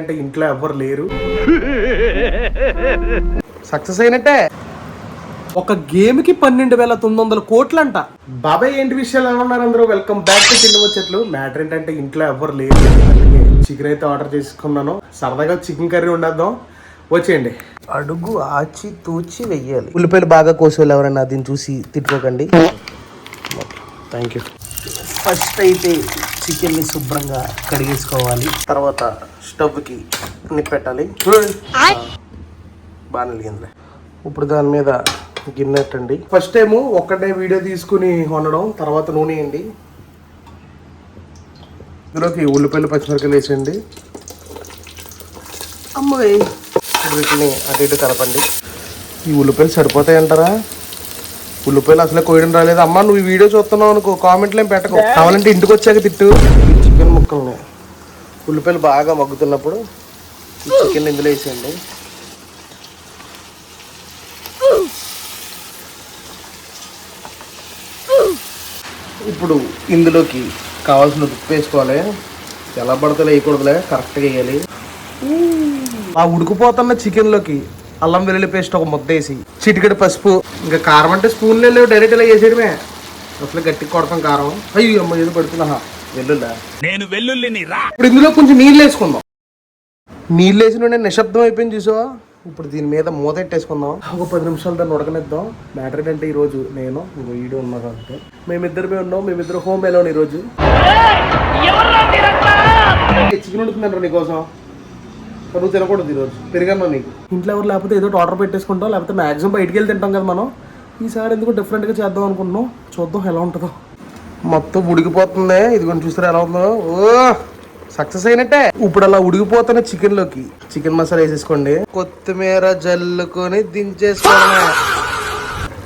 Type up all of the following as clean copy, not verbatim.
అంటే ఇంట్లో ఎవరు లేరు, సక్సెస్ అయినట్టే. ఒక గేమ్ కి 12,900 కోట్లు అంట. బాబాయ్ ఏంటి విషయాలు ఏమన్నారు అందరూ? వెల్కమ్ బ్యాక్ టు చిన్న ముచ్చట్లు. మ్యాటర్ ఏంటంటే ఇంట్లో ఎవరు లేరు, అందుకే చికెన్ అయితే ఆర్డర్ చేసుకున్నాను. సరదాగా చికెన్ కర్రీ వండేద్దాం, వచ్చేయండి. అడుగు ఆచి తూచి వెయ్యాలి. ఉల్లిపాయలు బాగా కోసేవాళ్ళు ఎవరైనా దీన్ని చూసి తిట్టుకోకండి. Thank you. ఫస్ట్ అయితే చికెన్ని శుభ్రంగా కడిగేసుకోవాలి. తర్వాత స్టవ్కి నిప్పెట్టాలి. బాగా వెలిగింది. ఇప్పుడు దాని మీద గిన్నె పెట్టండి. ఫస్ట్ టైము ఒక్కటే వీడియో తీసుకుని వండడం. తర్వాత నూనె వేయండి, ఇందులోకి ఉల్లిపాయలు పచ్చిమిరపకాయలు వేసేయండి. అమ్మాయి వీటిని అటు ఇటు కలపండి. ఈ ఉల్లిపాయలు సరిపోతాయి అంటారా? ఉల్లిపాయలు అసలే కోయడం రాలేదు. అమ్మ నువ్వు ఈ వీడియో చూస్తున్నావు అనుకో, కామెంట్లు ఏం పెట్టకు, కావాలంటే ఇంటికి వచ్చాక తిట్టు. చికెన్ ముక్కల్ని ఉల్లిపాయలు బాగా మగ్గుతున్నప్పుడు ఈ చికెన్ ఇందులో వేసేయండి. ఇప్పుడు ఇందులోకి కావాల్సిన ఉప్పు వేసుకోవాలి. ఎలా పడితే వేయకూడదులే, కరెక్ట్గా వేయాలి. ఆ ఉడికిపోతున్న చికెన్లోకి అల్లం వెల్లుల్లి పేస్ట్ ఒక ముద్ద వేసి, చిటికెడు పసుపు, ఇంకా కారం అంటే స్పూన్లు లేవు, డైరెక్ట్ ఇలా వేసేయడమే. అసలు గట్టిగా కొడతాం కారం. అయ్యో అమ్మ ఏదో పడుతున్నా వెల్లుల్లా. నేను వెల్లుల్లిని రా. ఇప్పుడు ఇందులో కొంచెం నీళ్ళు వేసుకుందాం. నీళ్ళు వేసిన నేను నిశ్శబ్దం అయిపోయింది చూసావా. ఇప్పుడు దీని మీద మూత పెట్టేసుకుందాం. ఒక 10 నిమిషాలు దాన్ని ఉడకనిద్దాం. మ్యాటర్ ఏంటంటే ఈరోజు నేను వీడియో ఉన్నా కాబట్టి మేమిద్దరమే ఉన్నాం. మేమిద్దరు హోమ్ ఎలోన్ ఈరోజు. చికెన్ ఉడుకుతున్నాను నీకోసం, నువ్వు తినకూడదు ఈరోజు, పెరిగాను నీకు. ఇంట్లో ఎవరు లేకపోతే ఏదో ఆర్డర్ పెట్టేసుకుంటాం, లేకపోతే మ్యాక్సిమం బయటికి వెళ్ళి తింటాం కదా మనం. ఈసారి ఎందుకు డిఫరెంట్గా చేద్దాం అనుకుంటున్నాం, చూద్దాం ఎలా ఉంటుందో. మొత్తం ఉడికిపోతుంది, ఇది కొంచెం చూస్తారా ఎలా ఉందో. ఓ సక్సెస్ అయినట్టే. ఇప్పుడు అలా ఉడికిపోతున్న చికెన్లోకి చికెన్ మసాలా వేసేసుకోండి, కొత్తిమీర జల్లుకొని దించేసుకోండి.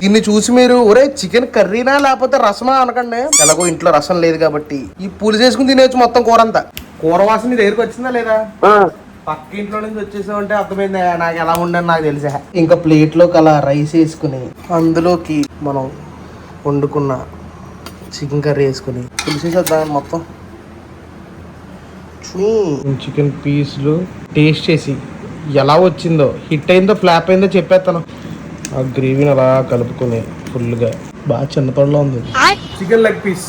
దీన్ని చూసి మీరు ఒరే చికెన్ కర్రీనా లేకపోతే రసమా అనకండి. ఎలాగో ఇంట్లో రసం లేదు కాబట్టి ఈ పూలు చేసుకుని తినేచ్చు మొత్తం కూర అంతా. కూర వాసన నీ దగ్గరికి వచ్చిందా లేదా? పక్క ఇంట్లో నుంచి వచ్చేసామంటే అర్థమైంది నాకు ఎలా ఉండని నాకు తెలిసా. ఇంకా ప్లేట్లోకి అలా రైస్ వేసుకుని అందులోకి మనం వండుకున్న చికెన్ కర్రీ వేసుకుని పులిసేసేద్దాం మొత్తం. చికెన్ పీసులు టేస్ట్ చేసి ఎలా వచ్చిందో, హిట్ అయిందో ఫ్లాప్ అయిందో చెప్పేస్తాను. ఆ గ్రేవీని అలా కలుపుకొని ఫుల్గా బాగా చిన్నతోడలో ఉంది. చికెన్ లెగ్ పీస్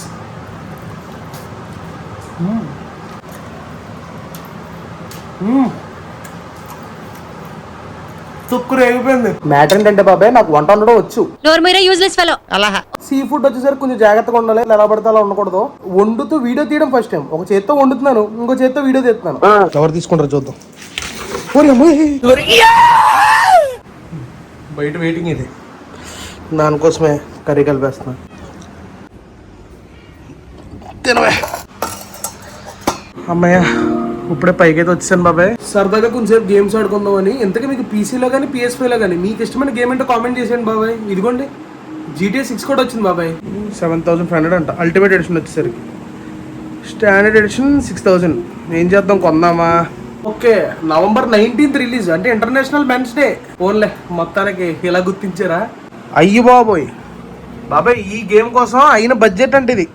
తుక్కురు అయిపోయింది. మ్యాటర్ ఏంటంటే బాబాయ్ నాకు వంట వండడం వచ్చు. సీ ఫుడ్ వచ్చేసరికి కొంచెం జాగ్రత్తగా ఉండాలి, ఎలా పడితే అలా ఉండకూడదు. వండుతూ వీడియో తీయడం ఫస్ట్ టైం. ఒక చేత్తో వండుతున్నాను, ఇంకో చేత్తో వీడియో తీస్తున్నాను. ఎవరు తీసుకుంటారు చూద్దాం. బయట వెయిటింగ్ ఇది, దానికోసమే కర్రీ కలిపేస్తున్నా. తినవే అమ్మయ్య, ఇప్పుడే పైకి అయితే వచ్చాను బాబాయ్. సరదాగా కొంచెం గేమ్స్ ఆడుకుందామని. ఇంతకీ మీకు పీసీలో కానీ PS5లో కానీ మీకు ఇష్టమైన గేమ్ ఏంటో కామెంట్ చేసేయండి బాబాయ్. ఇదిగోండి GTA 6 కూడా వచ్చింది బాబాయ్. 7,500 అంట. అల్టిమేట్ ఎడిషన్ వచ్చేసరికి స్టాండర్డ్ ఎడిషన్ 6,000. ఏం చేద్దాం, కొందామా? ఓకే, November 19th రిలీజ్, అంటే ఇంటర్నేషనల్ మెన్స్ డే. ఓన్లే మొత్తానికి ఇలా గుర్తించారా? అయ్యి బాబోయ్ బాబాయ్, ఈ గేమ్ కోసం అయిన బడ్జెట్ అంటే ఇది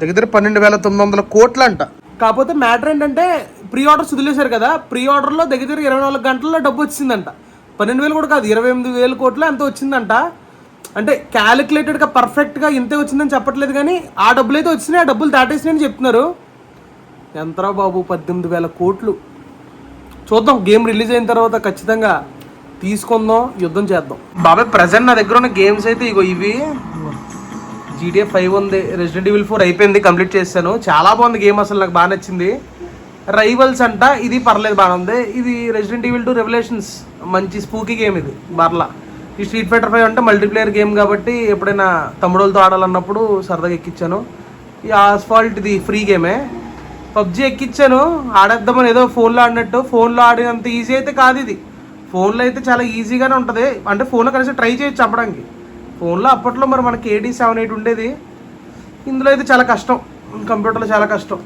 దగ్గర 12,900 కోట్లు అంట. కాకపోతే మ్యాటర్ ఏంటంటే ప్రీ ఆర్డర్స్ వదిలేశారు కదా, ప్రీ ఆర్డర్లో దగ్గర 24 గంటల్లో డబ్బు వచ్చిందంట. 12,000 కూడా కాదు, 28,000 కోట్లు ఎంతో వచ్చిందంట. అంటే క్యాలిక్యులేటెడ్గా పర్ఫెక్ట్గా ఇంతే వచ్చిందని చెప్పట్లేదు, కానీ ఆ డబ్బులు అయితే వచ్చినాయి, ఆ డబ్బులు దాటేసినాయని చెప్తున్నారు. ఎంతరా బాబు, 18,000 కోట్లు. చూద్దాం, గేమ్ రిలీజ్ అయిన తర్వాత ఖచ్చితంగా తీసుకుందాం, యుద్ధం చేద్దాం. బాబాయ్ ప్రజెంట్ నా దగ్గర ఉన్న గేమ్స్ అయితే ఇగో ఇవి. GTA 5 ఉంది, Resident Evil 4 అయిపోయింది, కంప్లీట్ చేశాను. చాలా బాగుంది గేమ్, అసలు నాకు బాగా నచ్చింది. రైవల్స్ అంట, ఇది పర్లేదు, బాగా ఉంది. ఇది Resident Evil 2 Revelations, మంచి స్పూకీ గేమ్ ఇది బర్లా. ఈ Street Fighter 5 అంటే మల్టీప్లేయర్ గేమ్ కాబట్టి ఎప్పుడైనా తమ్ముడోళ్ళతో ఆడాలన్నప్పుడు సరదాగా ఎక్కించాను. ఈ ఆస్ఫాల్ట్ ఇది ఫ్రీ గేమే. PUBG ఎక్కించాను, ఆడేద్దామని ఏదో ఫోన్లో ఆడినట్టు. ఫోన్లో ఆడినంత ఈజీ అయితే కాదు ఇది. ఫోన్లో అయితే చాలా ఈజీగానే ఉంటుంది, అంటే ఫోన్లో కలిసి ట్రై చేయొచ్చు చంపడానికి. ఫోన్లో అప్పట్లో మరి మనకి AD7-8 ఉండేది, ఇందులో అయితే చాలా కష్టం, కంప్యూటర్లో చాలా కష్టం.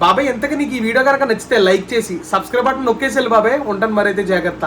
బాబాయ్ ఎంతగా నీకు ఈ వీడియో కనుక నచ్చితే లైక్ చేసి సబ్స్క్రైబ్ బటన్ నొక్కేసేయాలి బాబాయ్. ఉంటాను మరి అయితే, జాగ్రత్త.